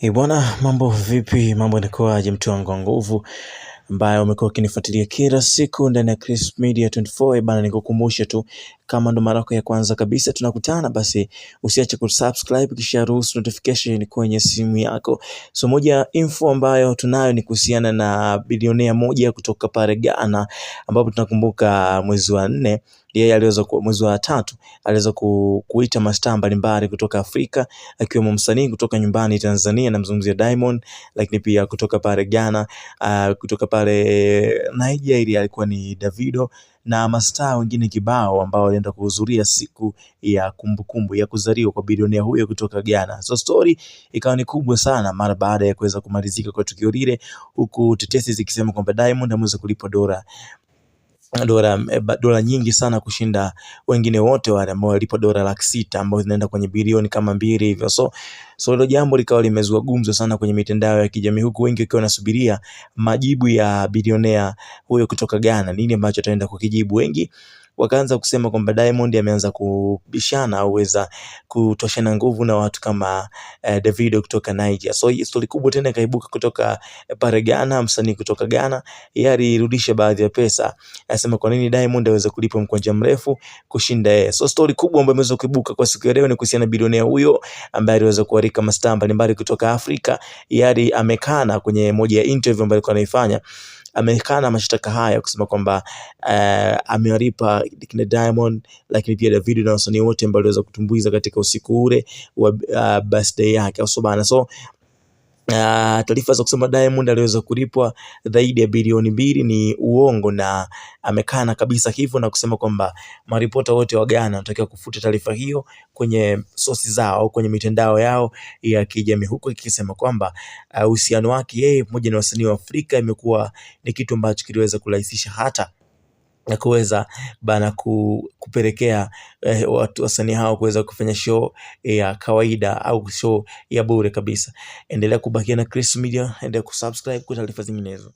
Bwana, mambo vipi? Mambo yanakuaje mtu wangu wa nguvu ambaye umekuwa ukinifuatilia kila siku ndani ya Chris Media 24. Bana, nikukumbushe tu, kama ndo mara yako ya kwanza kabisa tunakutana, basi usiache kusubscribe kisha ruhusu notification kwenye simu yako. So moja info ambayo tunayo ni kuhusiana na bilionea moja kutoka pale Ghana, ambapo tunakumbuka mwezi wa 4 yeye aliweza mwezi wa 3 aliweza kuita mastaa mbalimbali kutoka Afrika, akiwemo msanii kutoka nyumbani Tanzania, namzungumzia Diamond, lakini pia kutoka pale Ghana, kutoka pale Nigeria alikuwa ni Davido, na mastaa wengine kibao ambao walienda kuhudhuria siku ya kumbukumbu ya kuzaliwa kwa bilionea huyo kutoka Ghana. So story ikawa ni kubwa sana mara baada ya kuweza kumalizika kwa tukio lile, huku tetesi zikisema kwamba Diamond ameweza kulipwa dola nyingi sana kushinda wengine wote wale ambao walipwa dola 600,000 ambao zinaenda kwenye bilioni kama 2 hivyo. So hilo jambo likawa limezua gumzo sana kwenye mitandao ya kijamii, huku wengi wakiwa wanasubiria majibu ya bilionea huyo kutoka Ghana, nini ambacho ataenda kukijibu. Wengi wakaanza kusema kwamba Diamond ameanza kubishana au weza kutoshana nguvu na watu kama Davido kutoka Nigeria. So hii story kubwa tena ikaibuka kutoka pale Ghana. Msanii kutoka Ghana yeye alirudisha baadhi ya pesa, anasema kwa nini Diamond aweze kulipwa mkwanja mrefu kushinda yeye. So story kubwa ambayo imeweza kuibuka kwa siku ya leo ni kuhusiana na bilionea huyo ambaye aliweza kualika mastaa mbalimbali kutoka Afrika. Yeye amekana kwenye moja ya interview ambayo alikuwa anaifanya, amekana mashtaka haya kusema kwamba amewalipa kina Diamond, lakini pia Davido na wasanii wote ambao waliweza kutumbuiza katika usiku ule wa birthday yake. So taarifa za kusema Diamond aliweza kulipwa zaidi ya bilioni 2 ni uongo, na amekana kabisa hivyo na kusema kwamba maripota wote wa Ghana wanatakiwa kufuta taarifa hiyo kwenye sources zao, kwenye mitandao yao ya kijamii, huko ikisema kwamba uhusiano wake yeye pamoja na wasanii wa Afrika imekuwa ni kitu ambacho kiliweza kurahisisha hata na kuweza bana kupelekea watu wasanii hao kuweza kufanya show ya kawaida au show ya bure kabisa. Endelea kubakia na Chris Media, endelea kusubscribe kwa taarifa zinginezo.